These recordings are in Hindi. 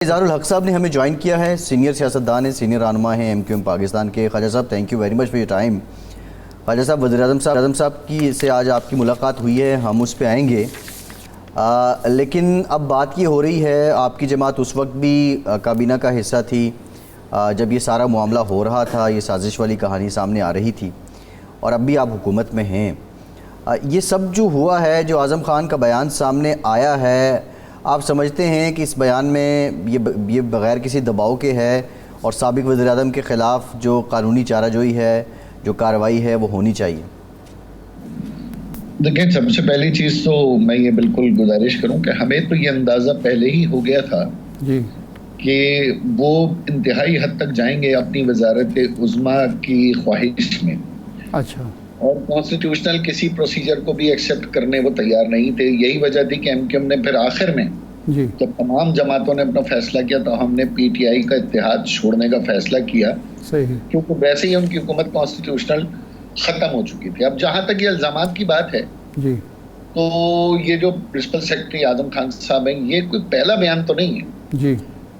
इज़हारुल हक साहब ने हमें ज्वाइन किया है। सीनियर सियासतदान है, सीनियर रहनुमा हैं MQM पाकिस्तान के। ख्वाजा साहब, thank you very much for your time. Khawaja साहब, वज़ीर-ए-आज़म साहब की से आज आपकी मुलाकात हुई है, हम उस पर आएंगे। लेकिन अब बात ये हो रही है, आपकी जमात उस वक्त भी काबीना का हिस्सा थी जब ये सारा मामला हो रहा था, ये साजिश वाली कहानी सामने आ रही थी, और अब भी आप हुकूमत में हैं। ये सब जो हुआ है, जो आज़म खान का बयान सामने आया है, आप समझते हैं कि इस बयान में ये बग़ैर किसी दबाव के है और साबिक़ वज़ीर-ए-आज़म के ख़िलाफ़ जो कानूनी चाराजोई है, जो कार्रवाई है, वो होनी चाहिए? देखिए, सबसे पहली चीज़ तो मैं ये बिल्कुल गुजारिश करूं कि हमें तो ये अंदाज़ा पहले ही हो गया था जी कि वो इंतहाई हद तक जाएंगे अपनी वज़ारत-ए-उज़्मा की ख्वाहिश में। अच्छा। और कॉन्स्टिट्यूशनल किसी प्रोसीजर को भी एक्सेप्ट करने वो तैयार नहीं थे। यही वजह थी कि MQM ने फिर आखिर में जी जब तमाम जमातों ने अपना फैसला किया तो हमने PTI का इत्तेहाद छोड़ने का फैसला किया, सही। क्योंकि वैसे ही उनकी हुकूमत कॉन्स्टिट्यूशनल ख़त्म हो चुकी थी। अब जहाँ तक ये इल्ज़ामात की बात है, जी तो ये जो प्रिंसिपल सेक्रेटरी आज़म खान साहब हैं, ये कोई पहला बयान तो नहीं है। जी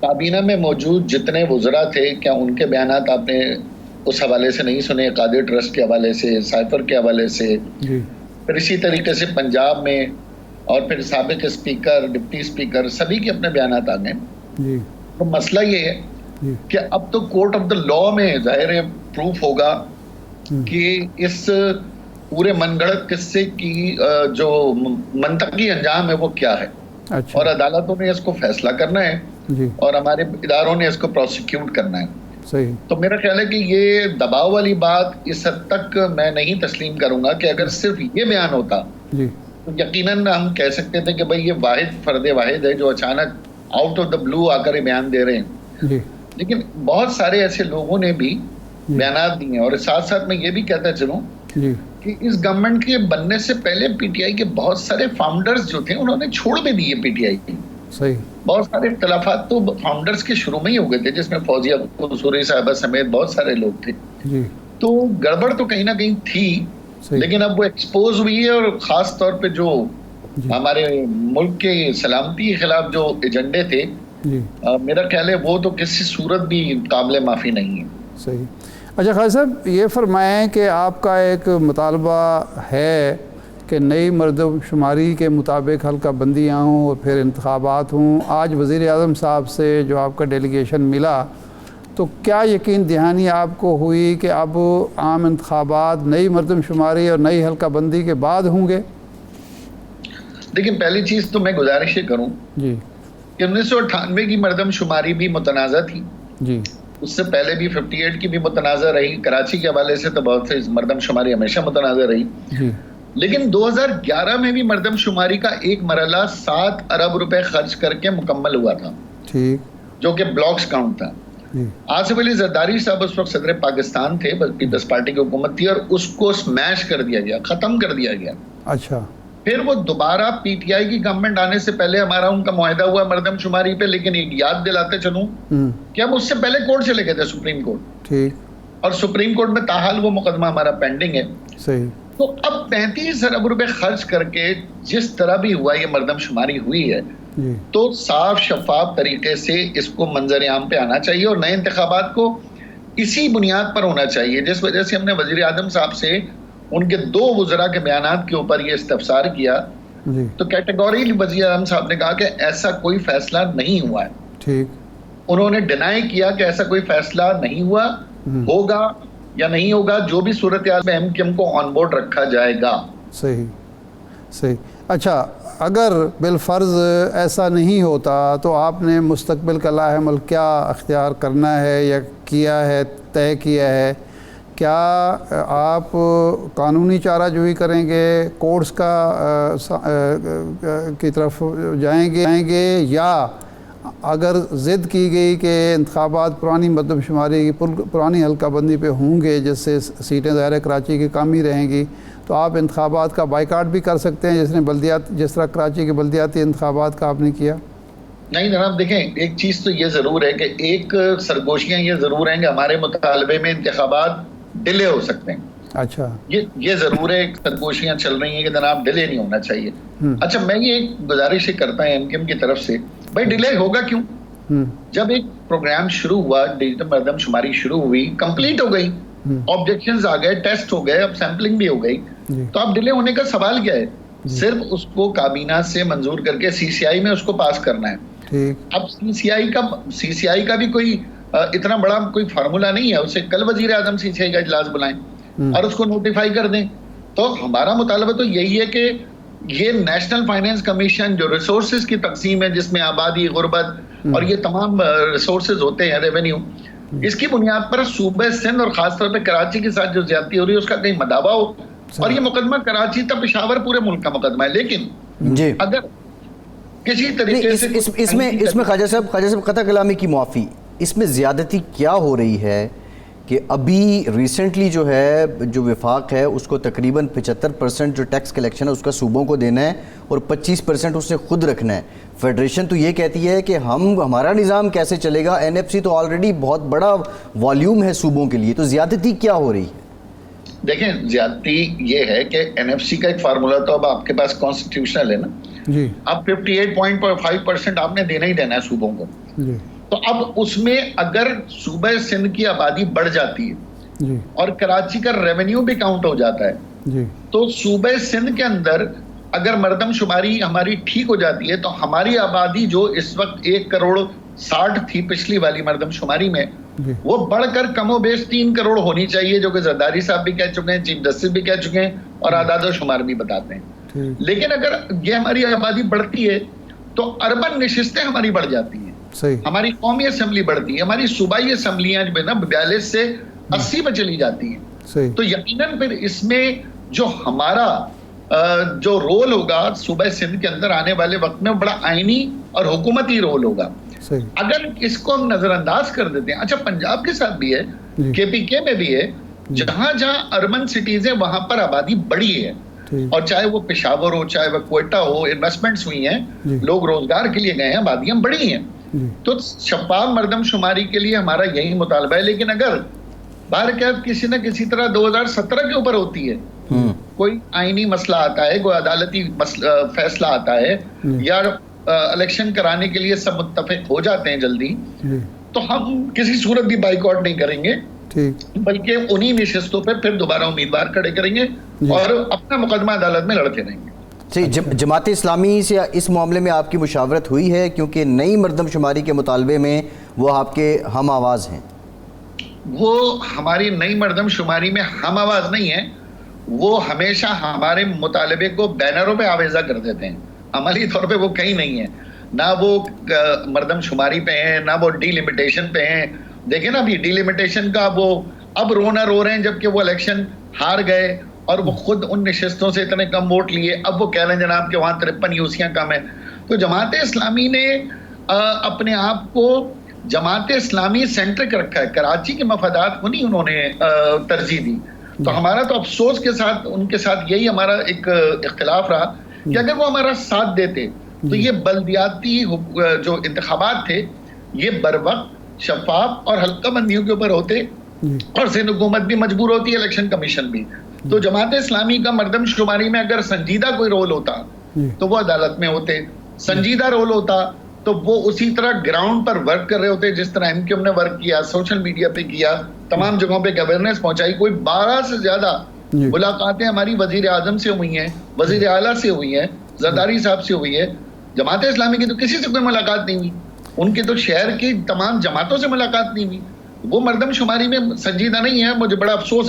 काबीना में मौजूद जितने वुज़रा थे, क्या उनके बयानात आपने उस हवाले से नहीं सुने? कादिर ट्रस्ट के हवाले से, साइफर के हवाले से, जी फिर इसी तरीके से पंजाब में, और फिर साबिक स्पीकर, डिप्टी स्पीकर, सभी के अपने बयानात आ गए। जी तो मसला ये है जी कि अब तो कोर्ट ऑफ द लॉ में ज़ाहिर है प्रूफ होगा कि इस पूरे मनगढ़ंत किस्से की जो मंतकी अंजाम है वो क्या है। अच्छा। और अदालतों ने इसको फैसला करना है जी और हमारे इदारों ने इसको प्रोसिक्यूट करना है। सही। तो मेरा ख्याल है कि ये दबाव वाली बात इस हद तक मैं नहीं तस्लीम करूंगा कि अगर सिर्फ ये बयान होता जी तो यकीनन हम कह सकते थे कि भाई ये वाहिद फर्द वाहिद है जो अचानक आउट ऑफ द ब्लू आकर ये बयान दे रहे हैं। जी लेकिन बहुत सारे ऐसे लोगों ने भी बयान दिए हैं। और साथ साथ मैं ये भी कहता चलूं जी कि इस गवर्नमेंट के बनने से पहले PTI के बहुत सारे फाउंडर्स जो थे उन्होंने छोड़ भी दिए PTI की। सही। बहुत सारे इख्तलाफात तो फाउंडर्स के शुरू में ही हो गए थे, जिसमें फौजिया कसूरी साहबा समेत बहुत सारे लोग थे। जी तो गड़बड़ तो कहीं ना कहीं थी, लेकिन अब वो एक्सपोज हुई है। और ख़ास तौर पे जो हमारे मुल्क के सलामती के खिलाफ जो एजेंडे थे, जी मेरा ख्याल है वो तो किसी सूरत भी काबिल माफ़ी नहीं है। सही। अच्छा ख्वाजा साहब, ये फरमाएं कि आपका एक मुतालबा है कि नई मरदमशुमारी के मुताबिक हल्का बंदियाँ हों और फिर इंतखाबात हों। आज वज़ीर-ए-आज़म साहब से जो आपका डेलीगेशन मिला, तो क्या यकीन दहानी आपको हुई कि अब आम इंतखाबात नई मरदमशुमारी और नई हल्का बंदी के बाद होंगे? लेकिन पहली चीज़ तो मैं गुजारिश ये करूँ जी कि 1998 की मरदमशुमारी भी मुतनाज़ा थी। जी उससे पहले भी 58 की भी मुतनाज़ा रही। कराची के हवाले से तो बहुत से मरदमशुमारी हमेशा मुतनाज़ा रही। जी लेकिन 2011 में भी मरदमशुमारी का एक मरहला 7 अरब रुपए खर्च करके मुकम्मल हुआ था, ठीक। जो कि ब्लॉक्स काउंट था। जी आसिफ अली जरदारी साहब उस वक्त सदर पाकिस्तान थे, पीपल्स पार्टी की हुकूमत थी, और उसको स्मैश कर दिया गया, खत्म कर दिया गया। अच्छा। फिर वो दोबारा PTI की गवर्नमेंट आने से पहले हमारा उनका मुआहदा हुआ मरदमशुमारी पे। लेकिन एक याद दिलाते चलूं कि हम उससे पहले कोर्ट चले गए थे, सुप्रीम कोर्ट, ठीक। और सुप्रीम कोर्ट में ताहाल वो मुकदमा हमारा पेंडिंग है। सही। तो अब 35 अरब रुपए खर्च करके जिस तरह भी हुआ ये मरदमशुमारी हुई है, जी तो साफ शफाफ तरीके से इसको मंजर आम पे आना चाहिए और नए इंतखाबात को इसी बुनियाद पर होना चाहिए। जिस वजह से हमने वज़ीर-ए-आज़म साहब से उनके 2 वुज़रा के बयानात के ऊपर ये इस्तफसार किया, जी तो कैटेगोरी वज़ीर-ए-आज़म साहब ने कहा कि ऐसा कोई फैसला नहीं हुआ है। ठीक। उन्होंने डिनाई किया कि ऐसा कोई फैसला नहीं हुआ, होगा या नहीं होगा, जो भी सूरत हाल में MQM को ऑन बोर्ड रखा जाएगा। सही। सही। अच्छा, अगर बिलफ़र्ज़ ऐसा नहीं होता तो आपने मुस्तक़बिल का लाहेमल क्या अख्तियार करना है या किया है, तय किया है? क्या आप कानूनी चाराजोई करेंगे, कोर्ट्स की तरफ जाएंगे, या अगर ज़िद की गई कि इंतखाबात पुरानी मरदमशुमारी की पुरानी हल्का बंदी पे होंगे, जिससे सीटें ज़ाहिर कराची की कम ही रहेंगी, तो आप इंतखाबात का बाइकाट भी कर सकते हैं, जिस तरह कराची के बल्दियाती इंतखाबात का आपने किया? नहीं जनाब, देखें, एक चीज़ तो ये ज़रूर है कि एक सरगोशियाँ ये ज़रूर हैं कि हमारे मुतालबे में इंतखाबात डिले हो सकते हैं। अच्छा, ये ज़रूर है, सरगोशियाँ चल रही हैं कि जनाब डिले नहीं होना चाहिए। अच्छा, मैं ये गुजारिश करता है MQM की तरफ से, भाई डिले होगा क्यों? जब एक प्रोग्राम शुरू हुआ, डिजिटल मरदमशुमारी शुरू हुई, कंप्लीट हो गई, ऑब्जेक्शंस आ गए, टेस्ट हो गए, अब सैंपलिंग भी हो गई, तो अब डिले होने का सवाल क्या है? सिर्फ उसको काबीना से मंजूर करके सीसीआई में उसको पास करना है। अब सीसीआई का भी कोई इतना बड़ा कोई फार्मूला नहीं है। उसे कल वजीर आजम सीसीआई का इजलास बुलाएं और उसको नोटिफाई कर दें। तो हमारा मुतालबा तो यही है कि ये नेशनल फाइनेंस कमीशन जो रिसोर्सेज की तकसीम है, जिसमें आबादी, गुर्बत और ये तमाम रिसोर्सेज होते हैं, रेवेन्यू, इसकी बुनियाद पर सूबे सिंध और खासतौर पर कराची के साथ जो ज्यादती हो रही है उसका कहीं मदावा हो। और ये मुकदमा कराची तक पेशावर पूरे मुल्क का मुकदमा है। लेकिन जी, अगर किसी तरीके से इसमें ख्वाजा साहब कथा कलामी की मुआफ़ी, इसमें ज़्यादती क्या हो रही है कि अभी रिसेंटली जो है, जो विफाक है उसको तकरीबन 75% जो टैक्स कलेक्शन है उसका सूबों को देना है और 25% उसने खुद रखना है। फेडरेशन तो ये कहती है कि हमारा निज़ाम कैसे चलेगा, एनएफसी तो ऑलरेडी बहुत बड़ा वॉल्यूम है सूबों के लिए, तो ज़्यादती क्या हो रही है? देखें, ज्यादती ये है कि एनएफसी का एक फार्मूला तो अब आपके पास कॉन्स्टिट्यूशनल है ना जी। अब 58.5% आपने देना ही देना है सूबों को जी। तो अब उसमें अगर सूबे सिंध की आबादी बढ़ जाती है जी। और कराची का रेवेन्यू भी काउंट हो जाता है जी। तो सूबे सिंध के अंदर अगर मरदमशुमारी हमारी ठीक हो जाती है तो हमारी आबादी जो इस वक्त 1,60,00,000 थी पिछली वाली मरदमशुमारी में, वो बढ़कर कमोबेश 3 करोड़ होनी चाहिए, जो कि जरदारी साहब भी कह चुके हैं, चीफ जस्टिस भी कह चुके हैं और आदाद शुमार भी बताते हैं। लेकिन अगर ये हमारी आबादी बढ़ती है तो अर्बन नशिस्तें हमारी बढ़ जाती हैं, सही। हमारी कौमी असम्बली बढ़ती है, हमारी सूबाई असम्बलियां जो है ना 42 से 80 पे चली जाती हैं। सही। तो यकीनन फिर इसमें जो हमारा जो रोल होगा सूबे सिंध के अंदर आने वाले वक्त में, वो बड़ा आईनी और हुकूमती रोल होगा। सही। अगर इसको हम नजरअंदाज कर देते हैं, अच्छा पंजाब के साथ भी है, केपीके में भी है, जहां जहां अर्बन सिटीज है वहां पर आबादी बढ़ी है, और चाहे वो पेशावर हो, चाहे वो क्वेटा हो, इन्वेस्टमेंट्स हुई हैं, लोग रोजगार के लिए गए हैं, आबादियां बढ़ी हैं। तो शफाफ मरदमशुमारी के लिए हमारा यही मुतालबा है। लेकिन अगर बारकैद किसी न किसी तरह 2017 के ऊपर होती है, कोई आईनी मसला आता है, कोई अदालती फैसला आता है, या इलेक्शन कराने के लिए सब मुत्तफिक हो जाते हैं जल्दी, तो हम किसी सूरत भी बाइकआउट नहीं करेंगे, बल्कि उन्हीं निशस्तों पे फिर दोबारा उम्मीदवार खड़े करेंगे और अपना मुकदमा अदालत में लड़ते रहेंगे। सही। जमात इस्लामी से इस मामले में आपकी मुशावरत हुई है, क्योंकि नई मरदमशुमारी के मुतालबे में वो आपके हम आवाज़ हैं? वो हमारी नई मरदमशुमारी में हम आवाज़ नहीं है, वो हमेशा हमारे मुतालबे को बैनरों पे आवेजा कर देते हैं, अमली तौर पे वो कहीं नहीं है। ना वो मरदमशुमारी पे हैं, ना वो डिलिमिटेशन पे हैं। देखें ना, अभी डिलिमिटेशन का वो अब रोना रो रहे हैं, जबकि वो इलेक्शन हार गए और वो खुद उन नशिस्तों से इतने कम वोट लिए, अब वो कह रहे हैं जनाब के वहाँ 53 यूसियाँ कम है। तो जमात इस्लामी ने अपने आप को जमात इस्लामी सेंट्रिक रखा है, कराची के मफादात को नहीं उन्होंने तरजीह दी। तो हमारा तो अफसोस के साथ उनके साथ यही हमारा एक इख्तिलाफ रहा कि अगर वो हमारा साथ देते तो ये बल्दियाती जो इंतखाबात थे ये बरवक्त, शफाफ और हल्का बंदियों के ऊपर होते, और सिंध हुकूमत भी मजबूर होती है, इलेक्शन कमीशन भी। तो जमात इस्लामी का मरदमशुमारी में अगर संजीदा कोई रोल होता तो वो अदालत में होते, संजीदा रोल होता तो वो उसी तरह ग्राउंड पर वर्क कर रहे होते जिस तरह एमक्यूएम ने वर्क किया, सोशल मीडिया पे किया, तमाम जगहों पे अवेयरनेस पहुंचाई। कोई 12 से ज्यादा मुलाकातें हमारी वजीर आजम से हुई हैं, वजीर आला से हुई हैं, जरदारी साहब से हुई है। जमात इस्लामी की तो किसी से कोई मुलाकात नहीं हुई, उनकी तो शहर की तमाम जमातों से मुलाकात नहीं हुई। वो मरदमशुमारी में संजीदा नहीं है, मुझे बड़ा अफसोस है।